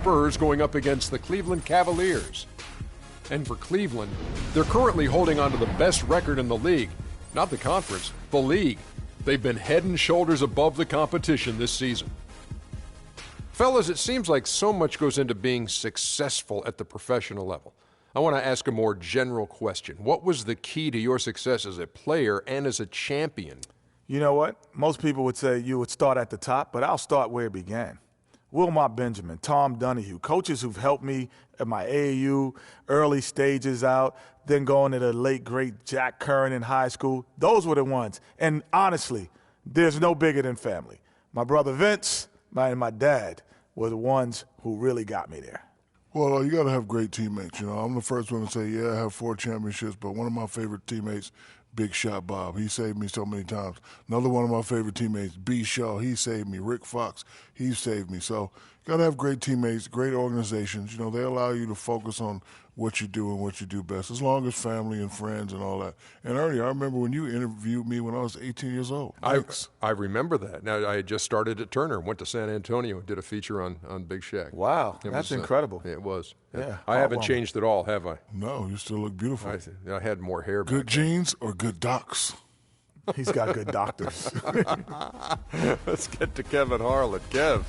Spurs going up against the Cleveland Cavaliers. And for Cleveland, they're currently holding on to the best record in the league. Not the conference, the league. They've been head and shoulders above the competition this season. Fellas, it seems like so much goes into being successful at the professional level. I want to ask a more general question. What was the key to your success as a player and as a champion? You know what? Most people would say you would start at the top, but I'll start where it began. Wilmot Benjamin, Tom Donahue, coaches who've helped me at my AAU, early stages out, then going to the late, great Jack Curran in high school. Those were the ones. And honestly, there's no bigger than family. My brother Vince and my dad were the ones who really got me there. Well, you got to have great teammates. You know, I'm the first one to say, yeah, I have 4 championships, but one of my favorite teammates, Big Shot Bob, he saved me so many times. Another one of my favorite teammates, B. Shaw, he saved me. Rick Fox, he saved me. So you got to have great teammates, great organizations. You know, they allow you to focus on what you do and what you do best, as long as family and friends and all that. And Ernie, I remember when you interviewed me when I was 18 years old. I remember that. Now, I had just started at Turner, went to San Antonio, and did a feature on Big Shaq. Wow, that's incredible. It was. Yeah. I haven't changed at all, have I? No, you still look beautiful. I had more hair. Good genes or good docs? He's got good doctors. Let's get to Kevin Harlan. Kev.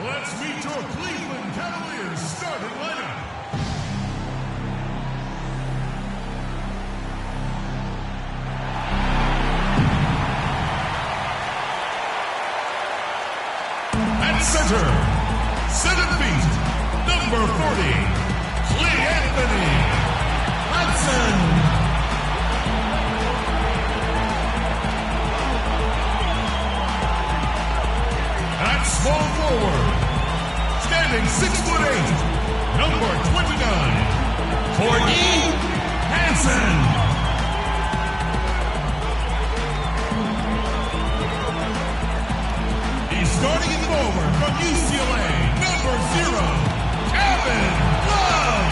Let's meet your Cleveland Cavaliers starting lineup. At center, 7 feet, number 40, Clay Anthony Hudson. At small forward, standing 6'8", number 29, Courtney Hansen. He's starting at forward from UCLA, number 0, Kevin Love.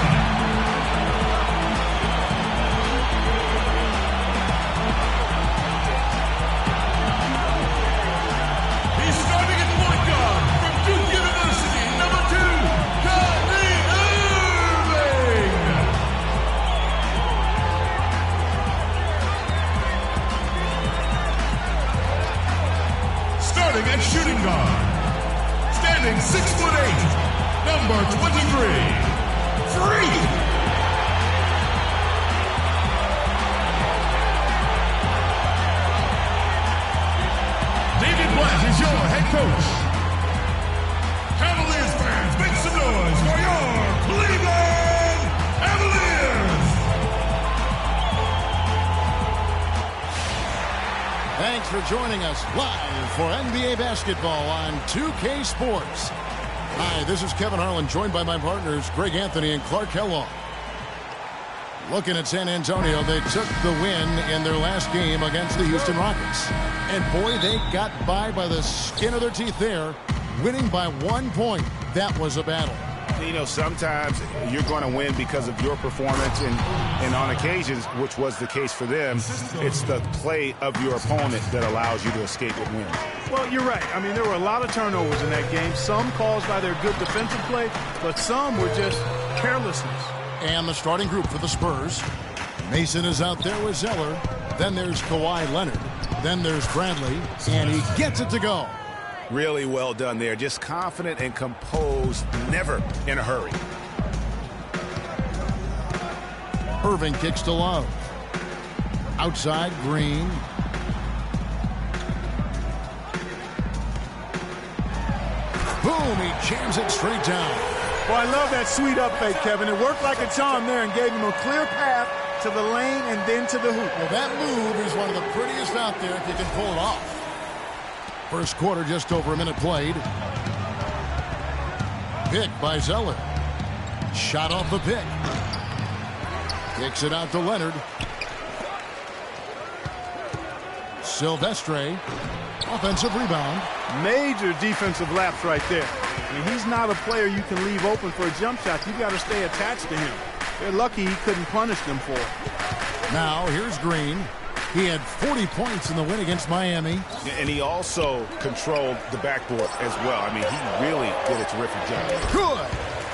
He's starting at point guard from Duke University, number 2, Kyrie Irving. Starting at shooting guard, standing 6'8", number 23, Freak. David Blatt is your head coach. Cavaliers fans, make some noise for your Cleveland Cavaliers! Thanks for joining us live for NBA basketball on 2K Sports. Hi, this is Kevin Harlan, joined by my partners Greg Anthony and Clark Kellogg. Looking at San Antonio, they took the win in their last game against the Houston Rockets. And boy, they got by the skin of their teeth there, winning by 1 point. That was a battle. You know, sometimes you're going to win because of your performance, and on occasions, which was the case for them, it's the play of your opponent that allows you to escape with wins. Well, you're right. I mean, there were a lot of turnovers in that game, some caused by their good defensive play, but some were just carelessness. And the starting group for the Spurs. Mason is out there with Zeller. Then there's Kawhi Leonard. Then there's Bradley, and he gets it to go. Really well done there. Just confident and composed, never in a hurry. Irving kicks to Love. Outside, Green. Boom, he jams it straight down. Well, I love that sweet up fake, Kevin. It worked like a charm there and gave him a clear path to the lane and then to the hoop. Well, that move is one of the prettiest out there if you can pull it off. First quarter, just over a minute played. Pick by Zeller. Shot off the pick. Kicks it out to Leonard. Silvestre. Offensive rebound. Major defensive lapse right there. I mean, he's not a player you can leave open for a jump shot. You got to stay attached to him. They're lucky he couldn't punish them for it. Now, here's Green. He had 40 points in the win against Miami. And he also controlled the backboard as well. I mean, he really did a terrific job. Good.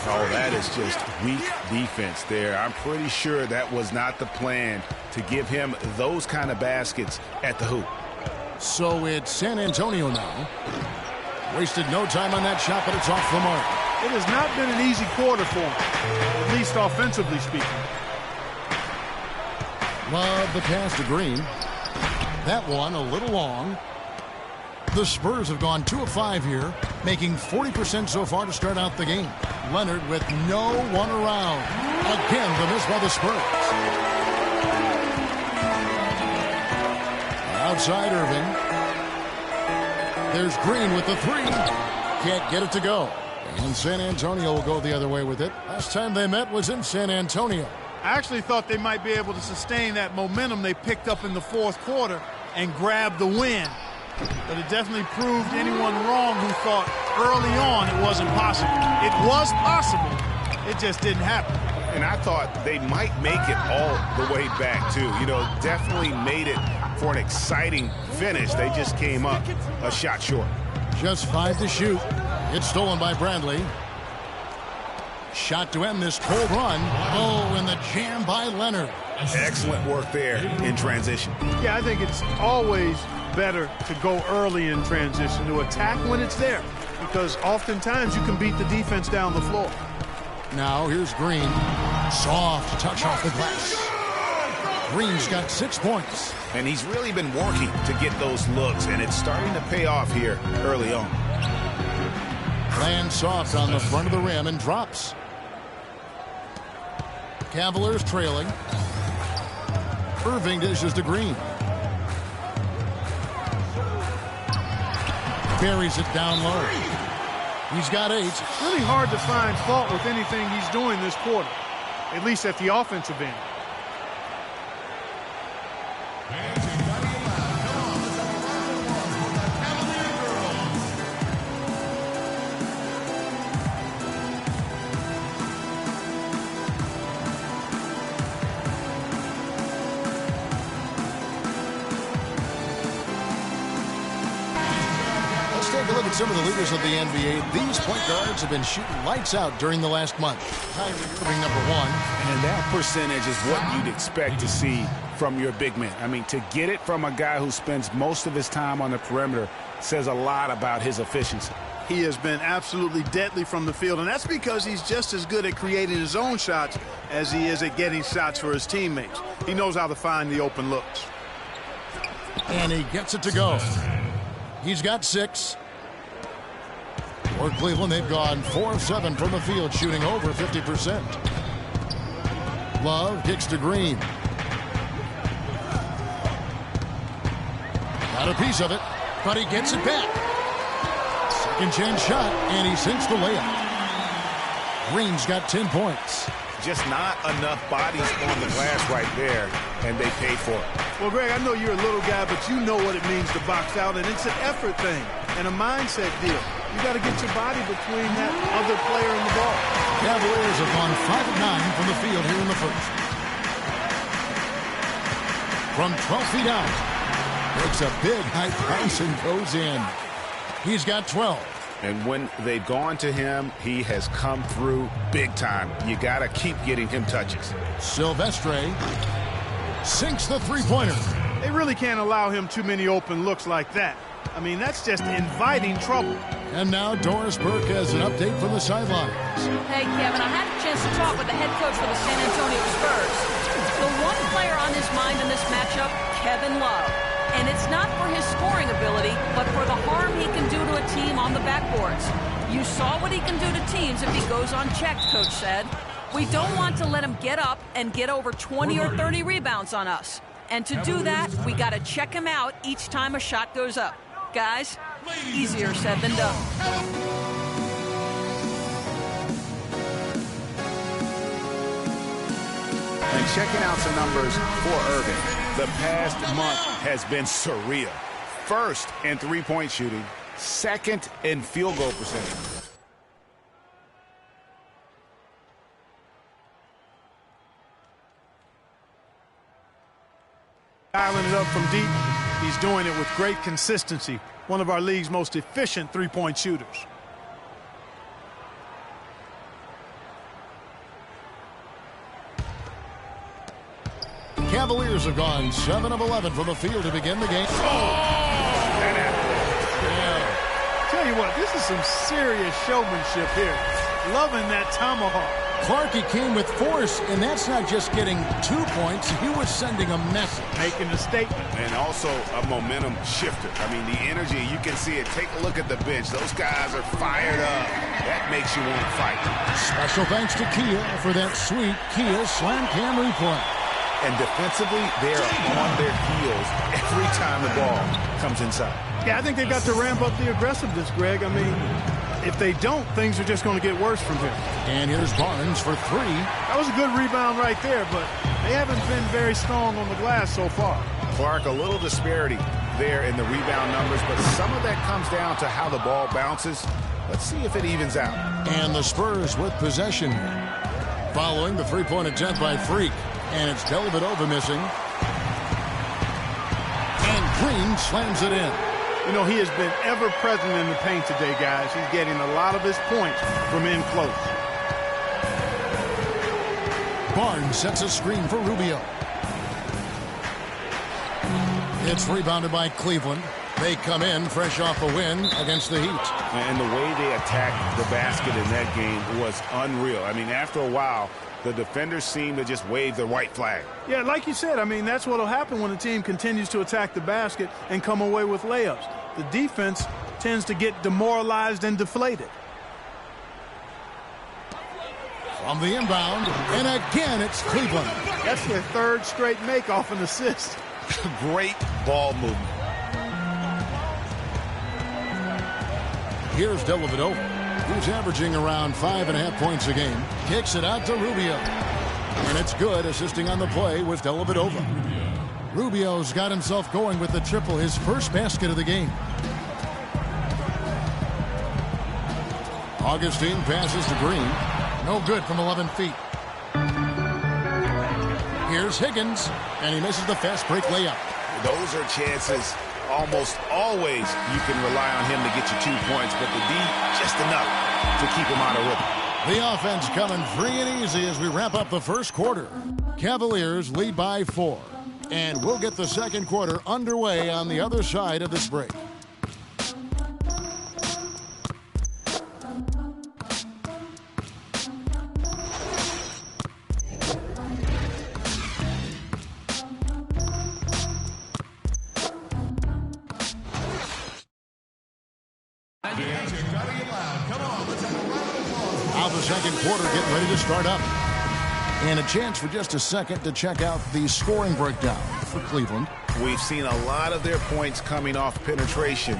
Oh, that is just weak defense there. I'm pretty sure that was not the plan to give him those kind of baskets at the hoop. So it's San Antonio now. Wasted no time on that shot, but it's off the mark. It has not been an easy quarter for him, at least offensively speaking. Love the pass to Green. That one a little long. The Spurs have gone 2 of 5 here, making 40% so far to start out the game. Leonard with no one around. Again, the miss by the Spurs. Outside Irving. There's Green with the 3. Can't get it to go. And San Antonio will go the other way with it. Last time they met was in San Antonio. I actually thought they might be able to sustain that momentum they picked up in the fourth quarter and grab the win. But it definitely proved anyone wrong who thought early on it wasn't possible. It was possible. It just didn't happen. And I thought they might make it all the way back, too. You know, definitely made it for an exciting finish. They just came up a shot short. Just 5 to shoot. It's stolen by Bradley. Shot to end this cold run. Oh, and the jam by Leonard. Excellent work there in transition. Yeah, I think it's always better to go early in transition, to attack when it's there, because oftentimes you can beat the defense down the floor. Now here's Green. Soft touch off the glass. Green's got 6 points. And he's really been working to get those looks, and it's starting to pay off here early on. Lands soft on the front of the rim and drops. Cavaliers trailing. Irving dishes to Green. Buries it down low. He's got 8. Really hard to find fault with anything he's doing this quarter, at least at the offensive end. Take a look at some of the leaders of the NBA. These point guards have been shooting lights out during the last month. Kyrie Irving, number 1. And that percentage is what you'd expect to see from your big man. I mean, to get it from a guy who spends most of his time on the perimeter says a lot about his efficiency. He has been absolutely deadly from the field, and that's because he's just as good at creating his own shots as he is at getting shots for his teammates. He knows how to find the open looks. And he gets it to go. He's got 6. For Cleveland, they've gone 4 of 7 from the field, shooting over 50%. Love kicks to Green. Got a piece of it, but he gets it back. Second chance shot, and he sinks the layup. Green's got 10 points. Just not enough bodies on the glass right there, and they paid for it. Well, Greg, I know you're a little guy, but you know what it means to box out, and it's an effort thing and a mindset deal. You got to get your body between that other player and the ball. Cavaliers have gone 5 of 9 from the field here in the first. From 12 feet out, makes a big high pass and goes in. He's got 12. And when they've gone to him, he has come through big time. You got to keep getting him touches. Silvestre sinks the three-pointer. They really can't allow him too many open looks like that. I mean, that's just inviting trouble. And now Doris Burke has an update from the sidelines. Hey, Kevin, I had a chance to talk with the head coach for the San Antonio Spurs. The one player on his mind in this matchup, Kevin Love. And it's not for his scoring ability, but for the harm he can do to a team on the backboards. You saw what he can do to teams if he goes unchecked, Coach said. We don't want to let him get up and get over 20 or 30 rebounds on us. And to do that, we got to check him out each time a shot goes up. Guys, easier said than done. And checking out some numbers for Irving. The past month has been surreal. First in three-point shooting, second in field goal percentage. Dialing it up from deep. He's doing it with great consistency. One of our league's most efficient three-point shooters. Cavaliers have gone 7 of 11 from the field to begin the game. Tell you what, this is some serious showmanship here. Loving that tomahawk. Clark, he came with force, and that's not just getting 2 points. He was sending a message. Making a statement. And also a momentum shifter. I mean, the energy, you can see it. Take a look at the bench. Those guys are fired up. That makes you want to fight. Special thanks to Kia for that sweet Kia Slam Cam replay. And defensively, they're on their heels every time the ball comes inside. Yeah, I think they've got to ramp up the aggressiveness, Greg. I mean, if they don't, things are just going to get worse from here. And here's Barnes for 3. That was a good rebound right there, but they haven't been very strong on the glass so far. Clark, a little disparity there in the rebound numbers, but some of that comes down to how the ball bounces. Let's see if it evens out. And the Spurs with possession following the three-point attempt by Freak. And it's Dellavedova missing. And Green slams it in. You know, he has been ever present in the paint today, guys. He's getting a lot of his points from in close. Barnes sets a screen for Rubio. It's rebounded by Cleveland. They come in fresh off a win against the Heat. And the way they attacked the basket in that game was unreal. I mean, after a while, the defenders seem to just wave the white flag. Yeah, like you said, I mean, that's what will happen when a team continues to attack the basket and come away with layups. The defense tends to get demoralized and deflated. From the inbound, and again it's Cleveland. That's their third straight make off an assist. Great ball movement. Here's Dellavedova, who's averaging around 5.5 points a game. Kicks it out to Rubio. And it's good, assisting on the play with Dellavedova. Rubio's got himself going with the triple, his first basket of the game. Augustine passes to Green. No good from 11 feet. Here's Higgins, and he misses the fast break layup. Those are chances. Almost always you can rely on him to get you 2 points, but the D, just enough to keep him out of rhythm. The offense coming free and easy as we wrap up the first quarter. Cavaliers lead by 4. And we'll get the second quarter underway on the other side of this break. Now the second quarter getting ready to start up. And a chance for just a second to check out the scoring breakdown for Cleveland. We've seen a lot of their points coming off penetration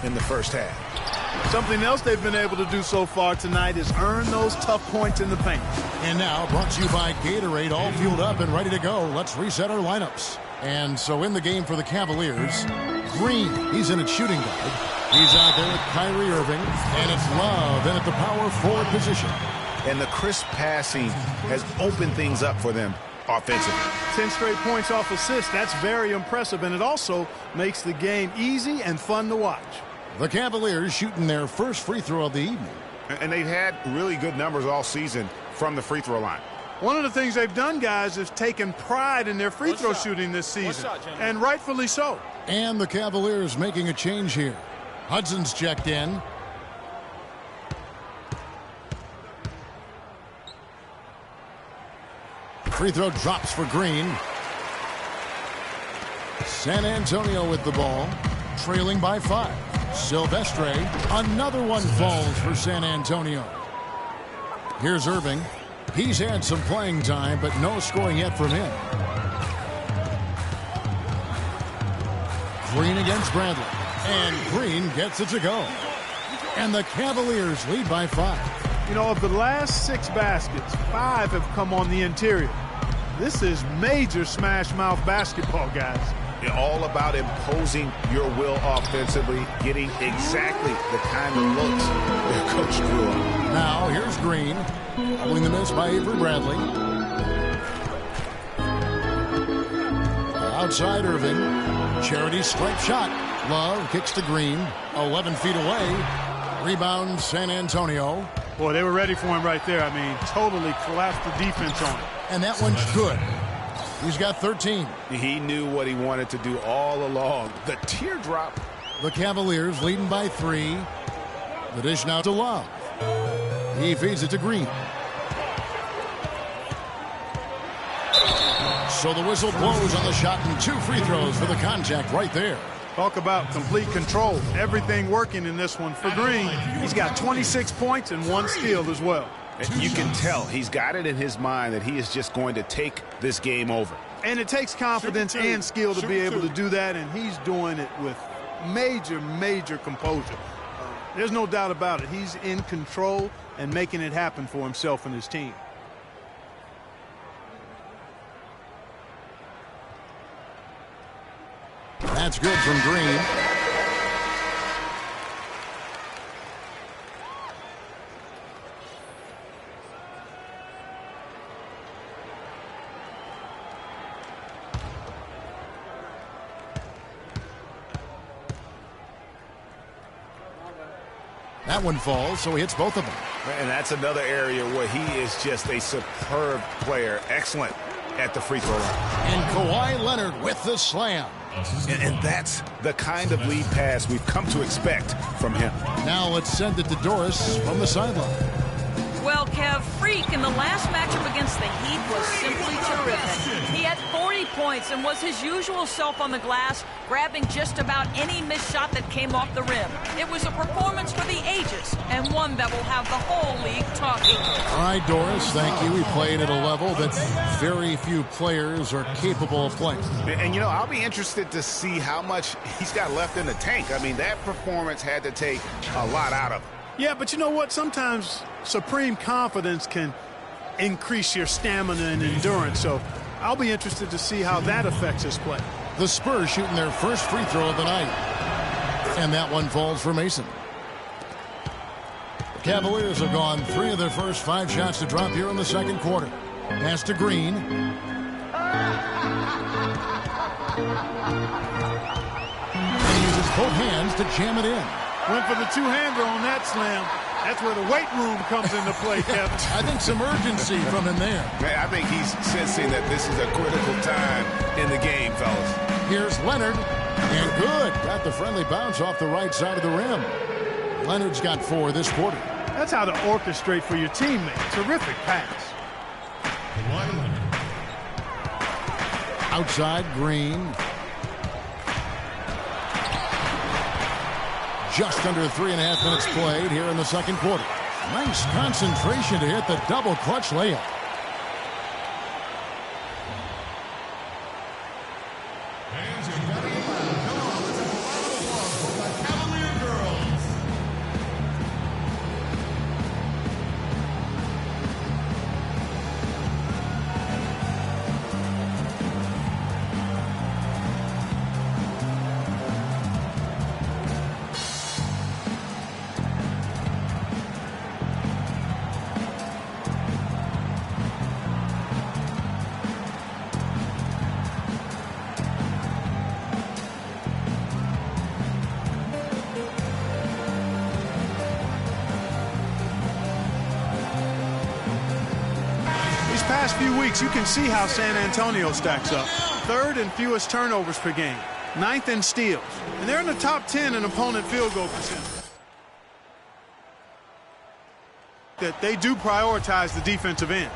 in the first half. Something else they've been able to do so far tonight is earn those tough points in the paint. And now brought to you by Gatorade, all fueled up and ready to go. Let's reset our lineups. And so in the game for the Cavaliers, Green, he's in at shooting guard. He's out there with Kyrie Irving, and it's Love in at the power forward position. And the crisp passing has opened things up for them offensively. 10 straight points off assists. That's very impressive, and it also makes the game easy and fun to watch. The Cavaliers shooting their first free throw of the evening. And they've had really good numbers all season from the free throw line. One of the things they've done, guys, is taken pride in their free throw shooting this season, and rightfully so. And the Cavaliers making a change here. Hudson's checked in. Free throw drops for Green. San Antonio with the ball, trailing by 5. Silvestre. Another one falls for San Antonio. Here's Irving. He's had some playing time, but no scoring yet from him. Green against Bradley. And Green gets it to go. And the Cavaliers lead by 5. You know, of the last 6 baskets, 5 have come on the interior. This is major smash mouth basketball, guys. All about imposing your will offensively, getting exactly the kind of looks their coach drew up. Now here's Green, holding the miss by Avery Bradley. Outside Irving, charity stripe shot. Love kicks to Green, 11 feet away. Rebound San Antonio. Boy, they were ready for him right there. I mean, totally collapsed the defense on him. And that one's good. He's got 13. He knew what he wanted to do all along. The teardrop. The Cavaliers leading by 3. The dish now to Love. He feeds it to Green. So the whistle blows on the shot and 2 free throws for the contact right there. Talk about complete control. Everything working in this one for Green. He's got 26 points and 1 steal as well. You can tell he's got it in his mind that he is just going to take this game over. And it takes confidence and skill to be able to do that, and he's doing it with major composure. There's no doubt about it. He's in control and making it happen for himself and his team. That's good from Green. That one falls, so he hits both of them. And that's another area where he is just a superb player. Excellent at the free throw line. And Kawhi Leonard with the slam. And that's the kind of lead pass we've come to expect from him. Now let's send it to Doris from the sideline. Well, Kev, Freak in the last matchup against the Heat was simply terrific. He had 40 points and was his usual self on the glass, grabbing just about any missed shot that came off the rim. It was a performance for the ages, and one that will have the whole league talking. All right, Doris, thank you. He played at a level that very few players are capable of playing. And, you know, I'll be interested to see how much he's got left in the tank. I mean, that performance had to take a lot out of him. Yeah, but you know what? Sometimes supreme confidence can increase your stamina and endurance. So I'll be interested to see how that affects his play. The Spurs shooting their first free throw of the night. And that one falls for Mason. The Cavaliers have gone 3 of their first 5 shots to drop here in the second quarter. Pass to Green. And he uses both hands to jam it in. Went for the two-hander on that slam. That's where the weight room comes into play, Kevin. I think some urgency from him there. Man, I think he's sensing that this is a critical time in the game, fellas. Here's Leonard. And good. Got the friendly bounce off the right side of the rim. Leonard's got 4 this quarter. That's how to orchestrate for your teammate. Terrific pass. Outside, Green. Just under 3.5 minutes played here in the second quarter. Nice concentration to hit the double clutch layup. Past few weeks, you can see how San Antonio stacks up. 3rd in fewest turnovers per game, 9th in steals, and they're in the top 10 in opponent field goal percentage. that they do prioritize the defensive end.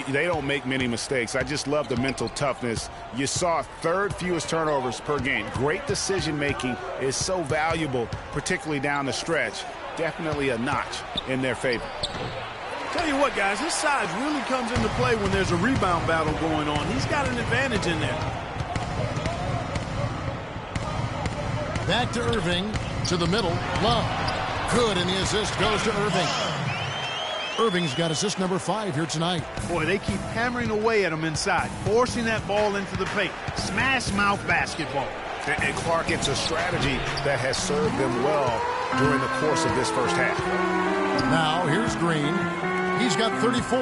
They don't make many mistakes. I just love the mental toughness. You saw third fewest turnovers per game. Great decision-making is so valuable, particularly down the stretch. Definitely a notch in their favor. Tell you what, guys, his size really comes into play when there's a rebound battle going on. He's got an advantage in there. Back to Irving, to the middle. Love. Good, and the assist goes to Irving. Irving's got assist number 5 here tonight. Boy, they keep hammering away at him inside, forcing that ball into the paint. Smash mouth basketball. And Clark, it's a strategy that has served them well during the course of this first half. Now, here's Green. He's got 34.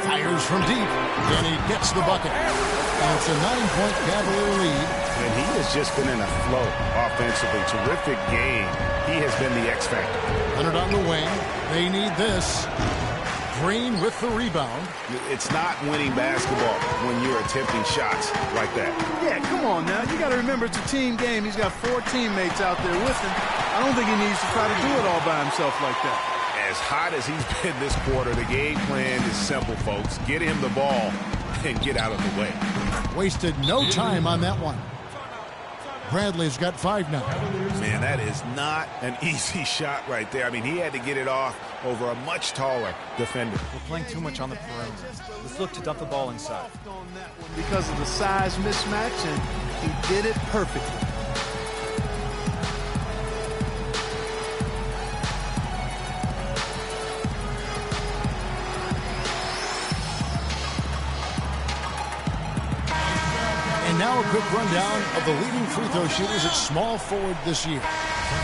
Fires from deep, and he gets the bucket. And it's a 9-point Cavalier lead. And he has just been in a flow offensively. Terrific game. He has been the X factor. Leonard on the wing. They need this. Green with the rebound. It's not winning basketball when you're attempting shots like that. Yeah, come on now. You got to remember it's a team game. He's got 4 teammates out there with him. I don't think he needs to try to do it all by himself like that. As hot as he's been this quarter, the game plan is simple, folks. Get him the ball and get out of the way. Wasted no time on that one. Bradley's got 5 now. Man, that is not an easy shot right there. I mean, he had to get it off over a much taller defender. We're playing too much on the perimeter. Let's look to dump the ball inside. Because of the size mismatch, and he did it perfectly. Now a quick rundown of the leading free throw shooters at small forward this year.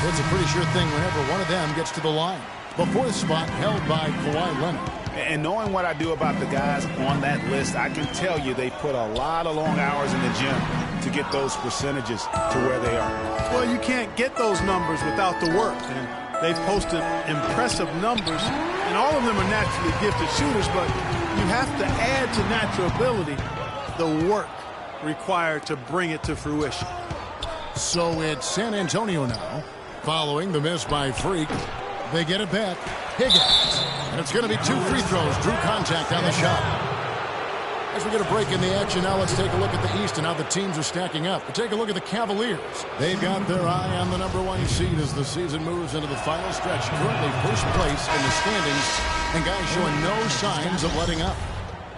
It's a pretty sure thing whenever one of them gets to the line. The 4th spot held by Kawhi Leonard. And knowing what I do about the guys on that list, I can tell you they put a lot of long hours in the gym to get those percentages to where they are. Well, you can't get those numbers without the work. And they've posted impressive numbers, and all of them are naturally gifted shooters, but you have to add to natural ability the work required to bring it to fruition. So it's San Antonio now. Following the miss by Freak, they get it back. Higgins. And it's going to be 2 free throws. Drew contact on the shot. As we get a break in the action, now let's take a look at the East and how the teams are stacking up. We'll take a look at the Cavaliers. They've got their eye on the number 1 seed as the season moves into the final stretch. Currently first place in the standings, and guys showing no signs of letting up.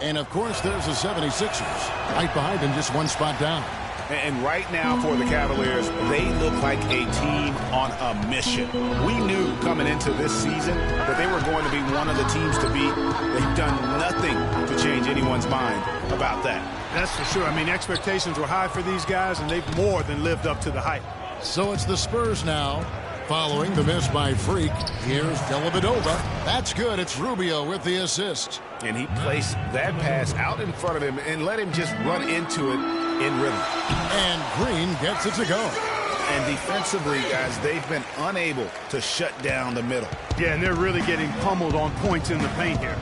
And, of course, there's the 76ers. Right behind them, just 1 spot down. And right now for the Cavaliers, they look like a team on a mission. We knew coming into this season that they were going to be one of the teams to beat. They've done nothing to change anyone's mind about that. That's for sure. I mean, expectations were high for these guys, and they've more than lived up to the hype. So it's the Spurs now. Following the miss by Freak, here's Dellavedova. That's good. It's Rubio with the assist. And he placed that pass out in front of him and let him just run into it in rhythm. And Green gets it to go. And defensively, guys, they've been unable to shut down the middle. Yeah, and they're really getting pummeled on points in the paint here.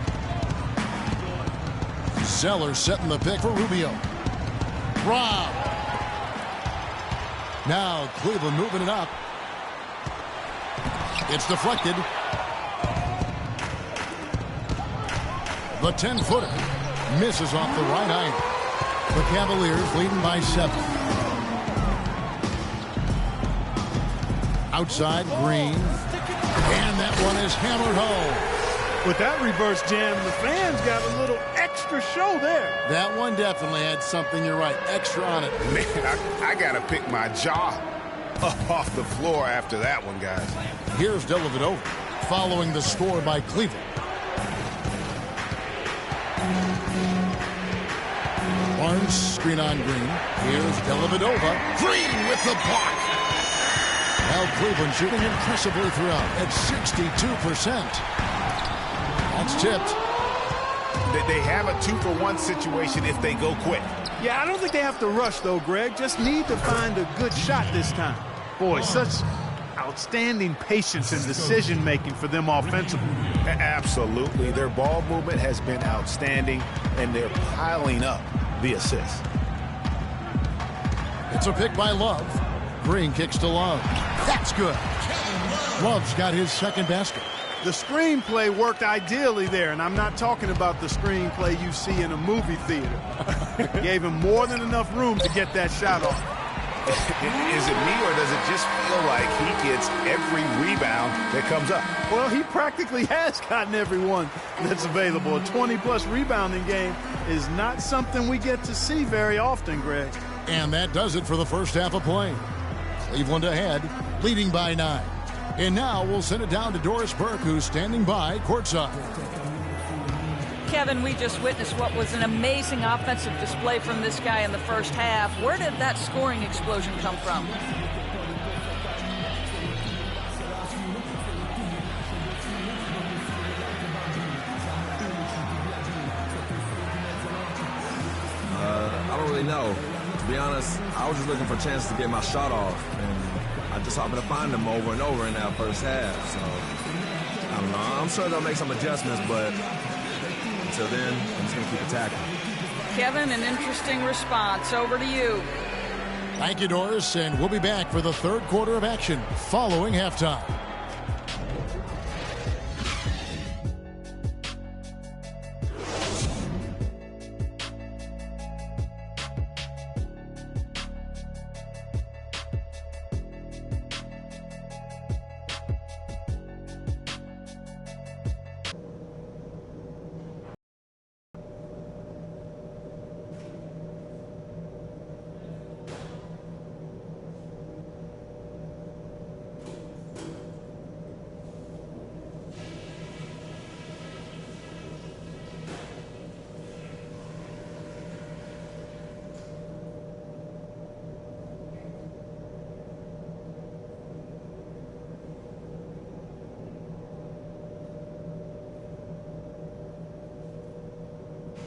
Zeller setting the pick for Rubio. Rob. Now Cleveland moving it up. It's deflected. The 10-footer misses off the right iron. The Cavaliers leading by 7. Outside, Green. And that one is hammered home. With that reverse jam, the fans got a little extra show there. That one definitely had something, you're right, extra on it. Man, I got to pick my jaw up off the floor after that one, guys. Here's Dellavedova following the score by Cleveland. Barnes screen on Green. Here's Dellavedova. Green with the block. Now Cleveland shooting impressively throughout at 62%. That's tipped. They have a 2-for-1 situation if they go quick. Yeah, I don't think they have to rush, though, Greg. Just need to find a good shot this time. Boy, such outstanding patience and decision-making for them offensively. Absolutely. Their ball movement has been outstanding, and they're piling up the assists. It's a pick by Love. Green kicks to Love. That's good. Love's got his second basket. The screenplay worked ideally there, and I'm not talking about the screenplay you see in a movie theater. Gave him more than enough room to get that shot off. Is it me, or does it just feel like he gets every rebound that comes up? Well, he practically has gotten every one that's available. A 20-plus rebounding game is not something we get to see very often, Greg. And that does it for the first half of play. Cleveland ahead, leading by 9. And now we'll send it down to Doris Burke, who's standing by courtside. Kevin, we just witnessed what was an amazing offensive display from this guy in the first half. Where did that scoring explosion come from? I don't really know. To be honest, I was just looking for chances to get my shot off, and I just happened to find them over and over in that first half. So, I don't know. I'm sure they'll make some adjustments, but until then, I'm just going to keep attacking. Kevin, an interesting response. Over to you. Thank you, Doris, and we'll be back for the third quarter of action following halftime.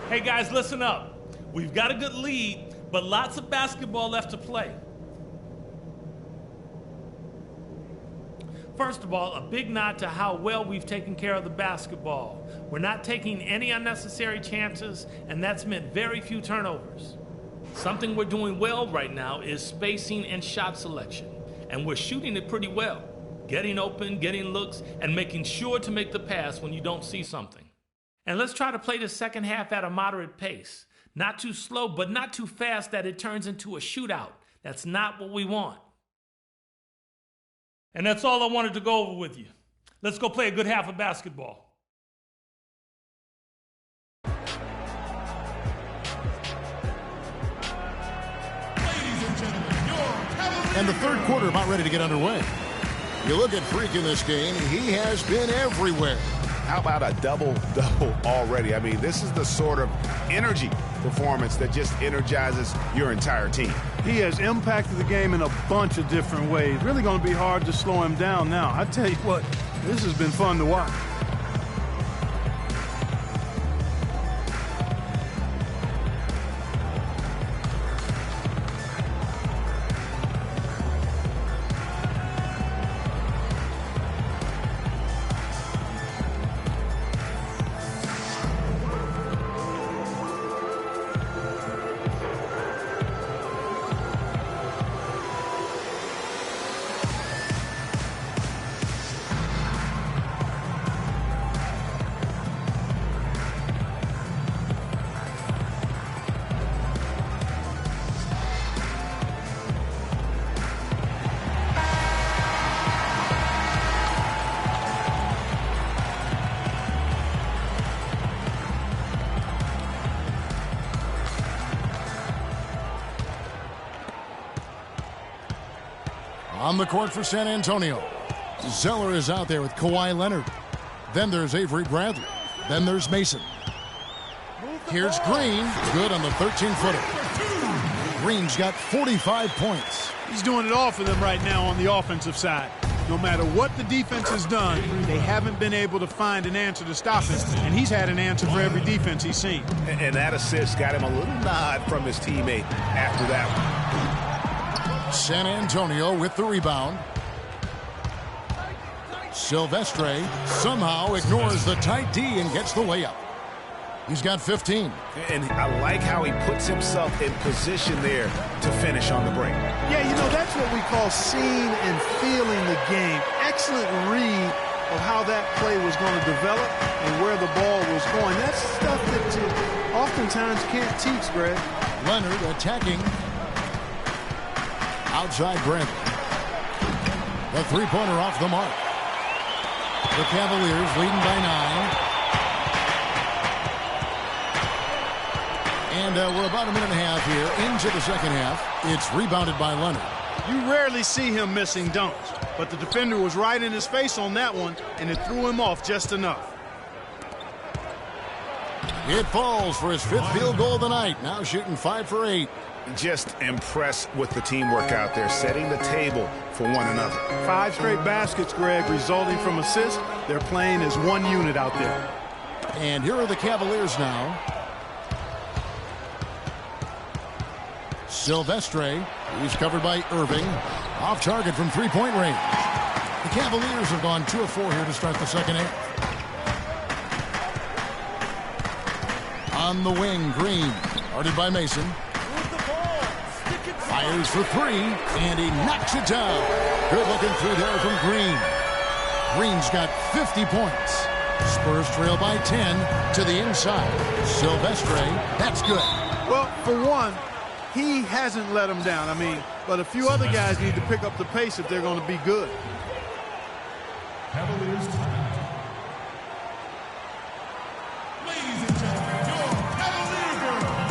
Hey guys, listen up. We've got a good lead, but lots of basketball left to play. First of all, a big nod to how well we've taken care of the basketball. We're not taking any unnecessary chances, and that's meant very few turnovers. Something we're doing well right now is spacing and shot selection, and we're shooting it pretty well. Getting open, getting looks, and making sure to make the pass when you don't see something. And let's try to play the second half at a moderate pace. Not too slow, but not too fast that it turns into a shootout. That's not what we want. And that's all I wanted to go over with you. Let's go play a good half of basketball. And the third quarter about ready to get underway. You look at Freak in this game, he has been everywhere. How about a double-double already? I mean, this is the sort of energy performance that just energizes your entire team. He has impacted the game in a bunch of different ways. Really going to be hard to slow him down now. I tell you what, this has been fun to watch. On the court for San Antonio, Zeller is out there with Kawhi Leonard. Then there's Avery Bradley. Then there's Mason. Here's Green, good on the 13-footer. Green's got 45 points. He's doing it all for them right now on the offensive side. No matter what the defense has done, they haven't been able to find an answer to stop him, and he's had an answer for every defense he's seen. And that assist got him a little nod from his teammate after that one. San Antonio with the rebound. Silvestre somehow ignores the tight D and gets the layup. He's got 15. And I like how he puts himself in position there to finish on the break. Yeah, you know, that's what we call seeing and feeling the game. Excellent read of how that play was going to develop and where the ball was going. That's stuff that you oftentimes can't teach, Greg. Leonard attacking. Outside Brent. The three-pointer off the mark. The Cavaliers leading by 9. And we're about a minute and a half here into the second half. It's rebounded by Leonard. You rarely see him missing dunks, but the defender was right in his face on that one, and it threw him off just enough. It falls for his 5th field goal of the night. Now shooting 5 for 8. Just impressed with the teamwork out there, setting the table for one another. 5 straight baskets, Greg, resulting from assists. They're playing as one unit out there. And here are the Cavaliers now. Silvestre, he's covered by Irving. Off target from three-point range. The Cavaliers have gone 2 of 4 here to start the second half. On the wing, Green, guarded by Mason. Fires for 3, and he knocks it down. Good looking through there from Green. Green's got 50 points. Spurs trail by 10 to the inside. Silvestre, that's good. Well, for one, he hasn't let him down. But a few other guys need to pick up the pace if they're going to be good. Cavaliers timeout. Ladies and gentlemen, your Cavalier girls.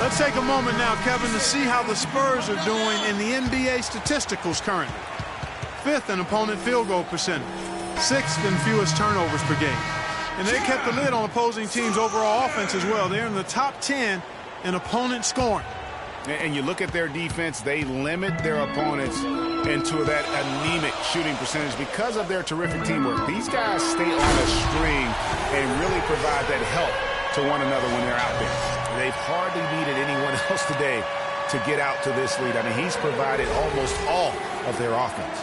Let's take a moment now, Kevin, to see how the Spurs are doing in the NBA statisticals currently. 5th in opponent field goal percentage. 6th in fewest turnovers per game. And they kept the lid on opposing teams' overall offense as well. They're in the top 10 in opponent scoring. And you look at their defense, they limit their opponents into that anemic shooting percentage because of their terrific teamwork. These guys stay on a string and really provide that help to one another when they're out there. They've hardly needed anyone else today to get out to this lead. He's provided almost all of their offense.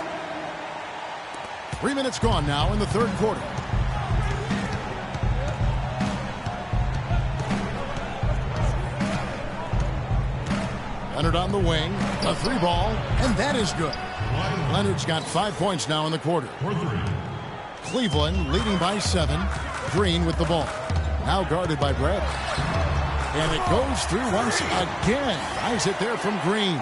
3 minutes gone now in the third quarter. Leonard on the wing, a 3-ball, and that is good. Leonard's got 5 points now in the quarter. Cleveland leading by 7. Green with the ball. Now guarded by Brad. And it goes through once again. Nice hit there from Green.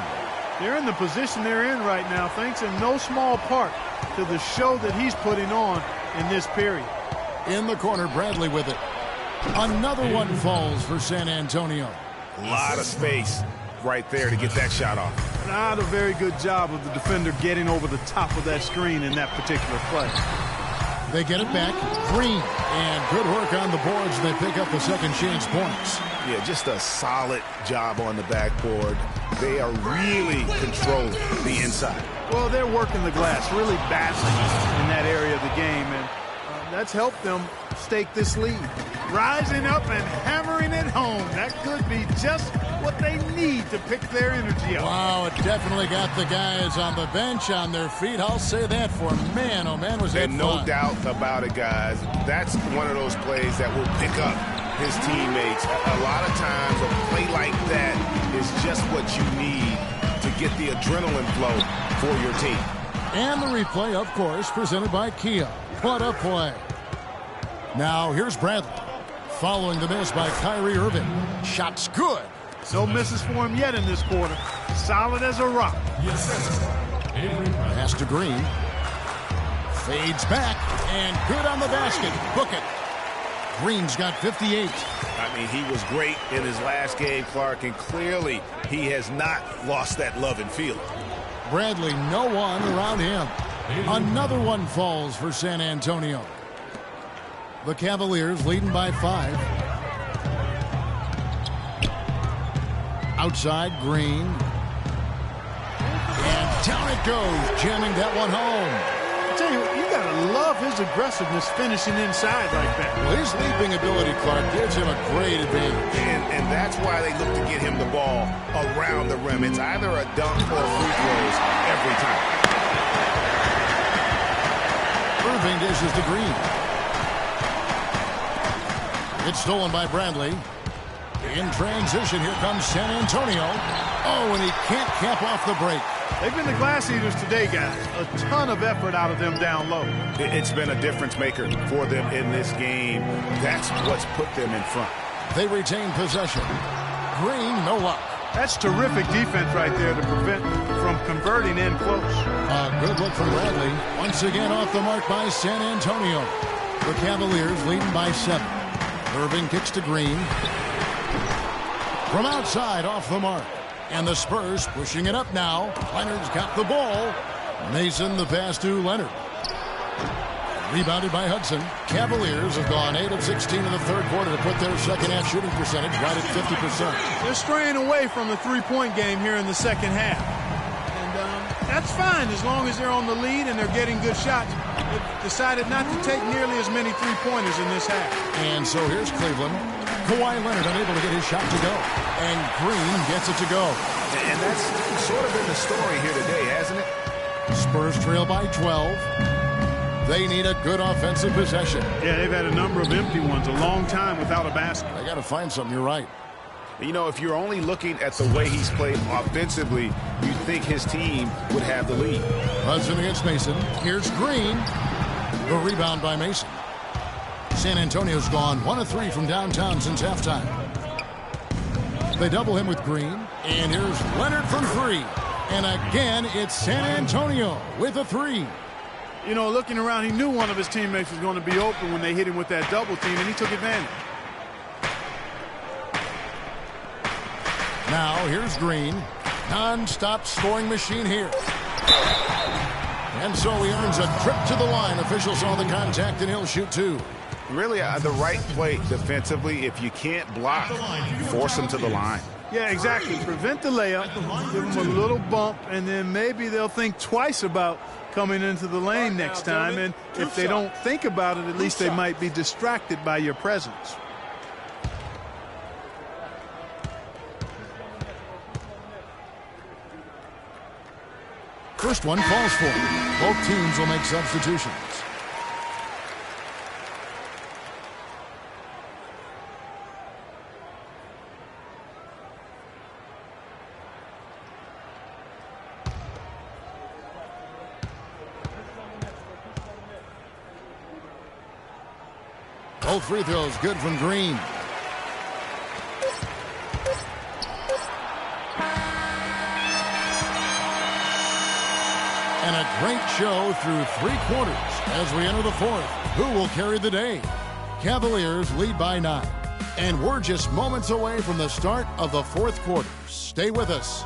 They're in the position they're in right now, thanks in no small part to the show that he's putting on in this period. In the corner, Bradley with it. Another one falls for San Antonio. A lot of space right there to get that shot off. Not a very good job of the defender getting over the top of that screen in that particular play. They get it back. Green. And good work on the boards. They pick up the second chance points. Yeah, just a solid job on the backboard. They are really controlling the inside. Well, they're working the glass really badly in that area of the game, and that's helped them stake this lead. Rising up and hammering it home. That could be just what they need to pick their energy up. Wow, it definitely got the guys on the bench on their feet. I'll say that for man, oh man, was that fun. No doubt about it, guys. That's one of those plays that will pick up his teammates. A lot of times a play like that is just what you need to get the adrenaline flow for your team. And the replay, of course, presented by Kia. What a play. Now here's Bradley. Following the miss by Kyrie Irving. Shot's good. No misses for him yet in this quarter. Solid as a rock. Pass to Green. Fades back. And good on the basket. Book it. Green's got 58. He was great in his last game, Clark, and clearly he has not lost that love and feeling. Bradley, no one around him. Another one falls for San Antonio. The Cavaliers leading by 5. Outside, Green. it goes, jamming that one home. I tell you, you got to love his aggressiveness finishing inside like that. Well, his leaping ability, Clark, gives him a great advantage. And that's why they look to get him the ball around the rim. It's either a dunk or free throws every time. Irving dishes to Green. It's stolen by Bradley. In transition, here comes San Antonio. Oh, and he can't cap off the break. They've been the glass eaters today, guys. A ton of effort out of them down low. It's been a difference maker for them in this game. That's what's put them in front. They retain possession. Green, no luck. That's terrific defense right there to prevent from converting in close. A good look from Bradley. Once again off the mark by San Antonio. The Cavaliers leading by 7. Irving kicks to Green. From outside, off the mark. And the Spurs pushing it up now. Leonard's got the ball. Mason the pass to Leonard. Rebounded by Hudson. Cavaliers have gone 8 of 16 in the third quarter to put their second half shooting percentage right at 50%. They're straying away from the three-point game here in the second half. And that's fine as long as they're on the lead and they're getting good shots. They've decided not to take nearly as many three-pointers in this half. And so here's Cleveland. Kawhi Leonard unable to get his shot to go. And Green gets it to go. And that's sort of been the story here today, hasn't it? Spurs trail by 12. They need a good offensive possession. Yeah, they've had a number of empty ones, a long time without a basket. They got to find something, you're right. You know, if you're only looking at the way he's played offensively, you'd think his team would have the lead. Hudson against Mason. Here's Green. The rebound by Mason. San Antonio's gone 1 of 3 from downtown since halftime. They double him with Green. And here's Leonard from 3. And again, it's San Antonio with a 3. You know, looking around, he knew one of his teammates was going to be open when they hit him with that double team, and he took advantage. Now, here's Green. Non-stop scoring machine here. And so he earns a trip to the line. Officials saw the contact, and he'll shoot 2. Really, the right play defensively. If you can't block, force him to the line. Yeah, exactly. Prevent the layup, give them a little bump, and then maybe they'll think twice about coming into the lane next time. And if they don't think about it, at least they might be distracted by your presence. First one falls for it. Both teams will make substitutions. Both free throws good from Green. And a great show through 3 quarters as we enter the 4th. Who will carry the day? Cavaliers lead by 9. And we're just moments away from the start of the 4th quarter. Stay with us.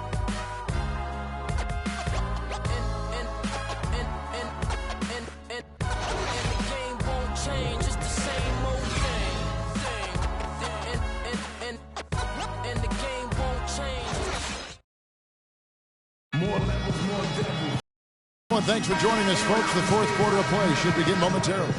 Thanks for joining us, folks. The 4th quarter of play should begin momentarily.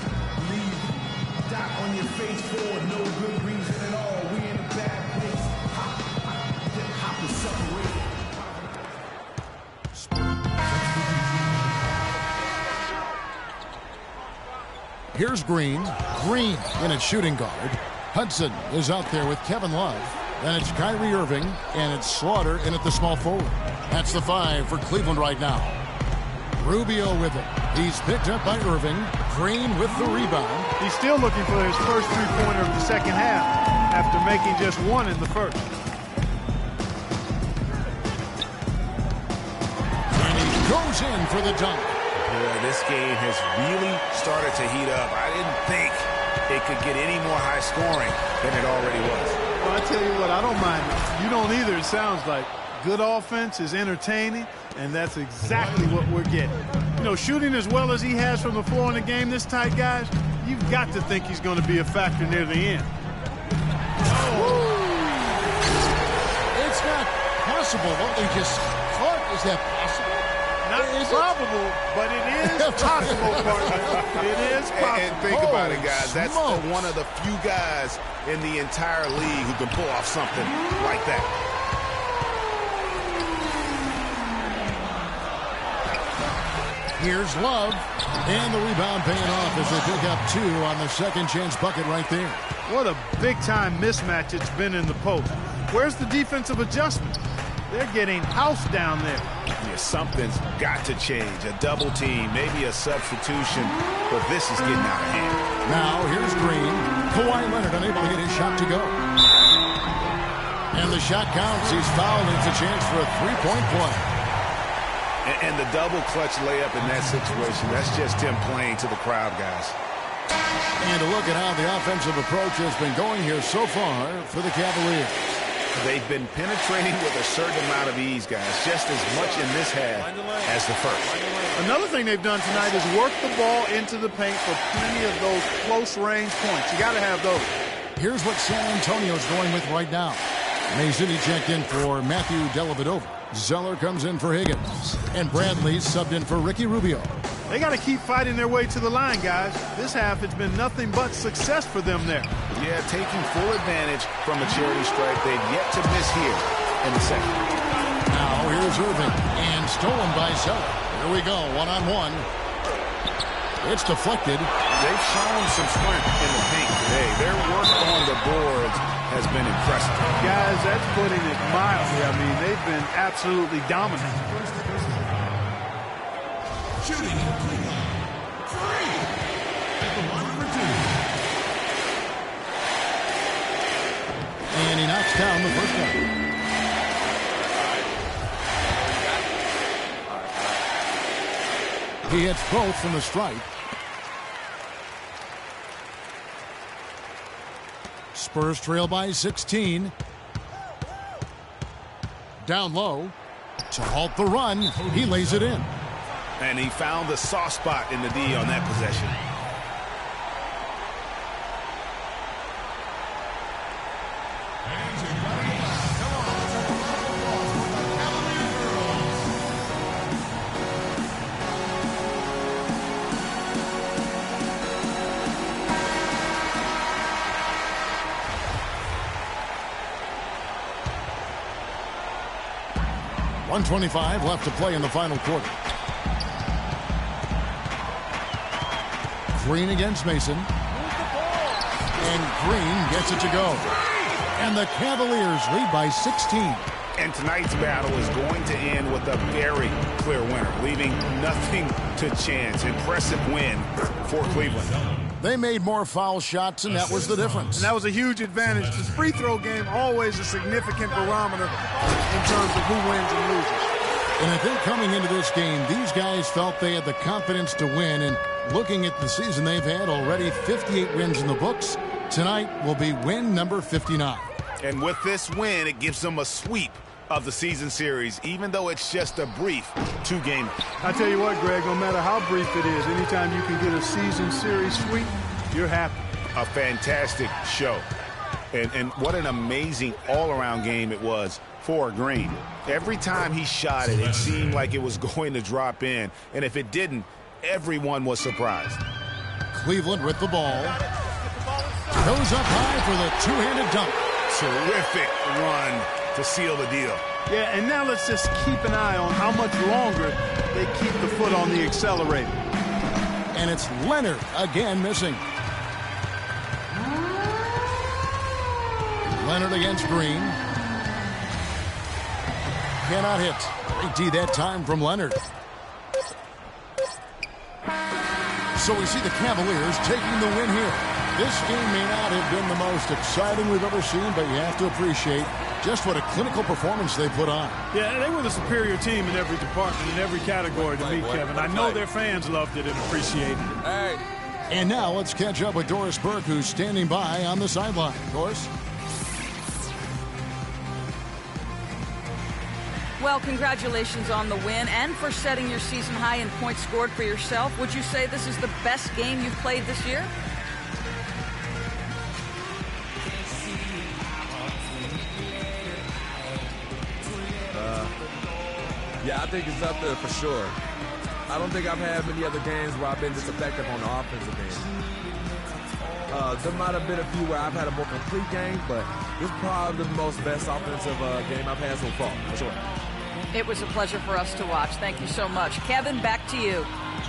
Here's Green. Green in at shooting guard. Hudson is out there with Kevin Love. Then it's Kyrie Irving, and it's Slaughter in at the small forward. That's the 5 for Cleveland right now. Rubio with it. He's picked up by Irving. Green with the rebound. He's still looking for his first three-pointer of the second half after making just 1 in the first. And he goes in for the dunk. Boy, this game has really started to heat up. I didn't think it could get any more high scoring than it already was. Well, I tell you what, I don't mind it. You don't either, it sounds like. Good offense is entertaining, and that's exactly what we're getting. You know, shooting as well as he has from the floor in the game this tight, guys, you've got to think he's going to be a factor near the end. It's not possible what we just caught. Is that possible? Not Is Probable, but it is possible, partner. It is possible. And think about it, guys. That's smokes. one of the few guys in the entire league who can pull off something like that. Here's Love. And the rebound paying off as they pick up 2 on the second chance bucket right there. What a big-time mismatch it's been in the post. Where's the defensive adjustment? They're getting housed down there. Yeah, something's got to change. A double team, maybe a substitution, but this is getting out of hand. Now here's Green. Kawhi Leonard unable to get his shot to go. And the shot counts. He's fouled. It's a chance for a three-point play. And the double clutch layup in that situation, that's just him playing to the crowd, guys. And a look at how the offensive approach has been going here so far for the Cavaliers. They've been penetrating with a certain amount of ease, guys, just as much in this half as the first. Another thing they've done tonight is work the ball into the paint for plenty of those close-range points. You got to have those. Here's what San Antonio's going with right now. Mason checked in for Matthew Dellavedova. Zeller comes in for Higgins. And Bradley's subbed in for Ricky Rubio. They got to keep fighting their way to the line, guys. This half has been nothing but success for them there. Yeah, taking full advantage from a charity stripe. They've yet to miss here in the second. Now here's Irving. And stolen by Zeller. Here we go, one-on-one. It's deflected. They've shown some strength in the paint today. Their work on the boards has been impressive. Guys, that's putting it mildly. I mean, they've been absolutely dominant. Shooting complete. 3. At the line for 2. And he knocks down the first one. He hits both from the stripe. Spurs trail by 16. Down low. To halt the run, he lays it in. And he found the soft spot in the D on that possession. .125 left to play in the final quarter. Green against Mason. And Green gets it to go. And the Cavaliers lead by 16. And tonight's battle is going to end with a very clear winner, leaving nothing to chance. Impressive win for Cleveland. They made more foul shots, and that was the difference. And that was a huge advantage. The free throw game always a significant barometer in terms of who wins and loses. And I think coming into this game, these guys felt they had the confidence to win. And looking at the season they've had, already 58 wins in the books. Tonight will be win number 59. And with this win, it gives them a sweep of the season series, even though it's just a brief 2-game. I tell you what, Greg, no matter how brief it is, anytime you can get a season series sweep, you're happy. A fantastic show. And what an amazing all-around game it was for Green. Every time he shot it, it seemed like it was going to drop in. And if it didn't, everyone was surprised. Cleveland with the ball. Goes up high for the two-handed dunk. Terrific run to seal the deal. Yeah, and now let's just keep an eye on how much longer they keep the foot on the accelerator. And it's Leonard again missing. Leonard against Green. Cannot hit. Great D that time from Leonard. So we see the Cavaliers taking the win here. This game may not have been the most exciting we've ever seen, but you have to appreciate just what a clinical performance they put on. Yeah, they were the superior team in every department, in every category to me, Kevin. I know their fans loved it and appreciated it. Hey. And now let's catch up with Doris Burke, who's standing by on the sideline. Doris? Well, congratulations on the win and for setting your season high in points scored for yourself. Would you say this is the best game you've played this year? Yeah, I think it's up there for sure. I don't think I've had many other games where I've been this effective on the offensive end. There might have been a few where I've had a more complete game, but this is probably the most best offensive game I've had so far, for sure. It was a pleasure for us to watch. Thank you so much. Kevin, back to you.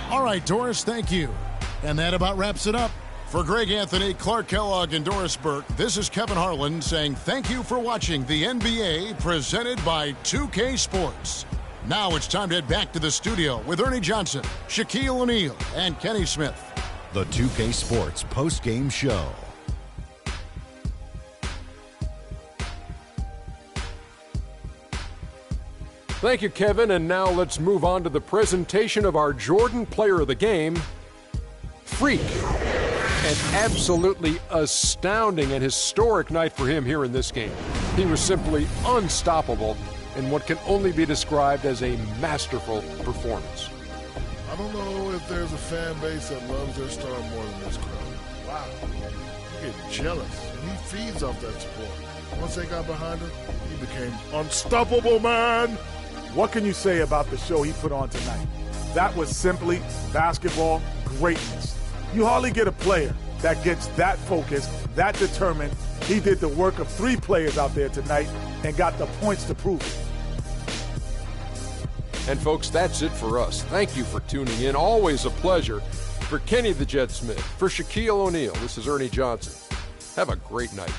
All right, Doris, thank you. And that about wraps it up. For Greg Anthony, Clark Kellogg, and Doris Burke, this is Kevin Harlan saying thank you for watching the NBA presented by 2K Sports. Now it's time to head back to the studio with Ernie Johnson, Shaquille O'Neal, and Kenny Smith. The 2K Sports post-game show. Thank you, Kevin. And now let's move on to the presentation of our Jordan Player of the Game, Freak. An absolutely astounding and historic night for him here in this game. He was simply unstoppable in what can only be described as a masterful performance. I don't know if there's a fan base that loves their star more than this crowd. Wow. You get jealous. And he feeds off that support. Once they got behind him, he became unstoppable, man. What can you say about the show he put on tonight? That was simply basketball greatness. You hardly get a player that gets that focused, that determined. He did the work of 3 players out there tonight and got the points to prove it. And folks, that's it for us. Thank you for tuning in. Always a pleasure. For Kenny the Jet Smith, for Shaquille O'Neal, this is Ernie Johnson. Have a great night.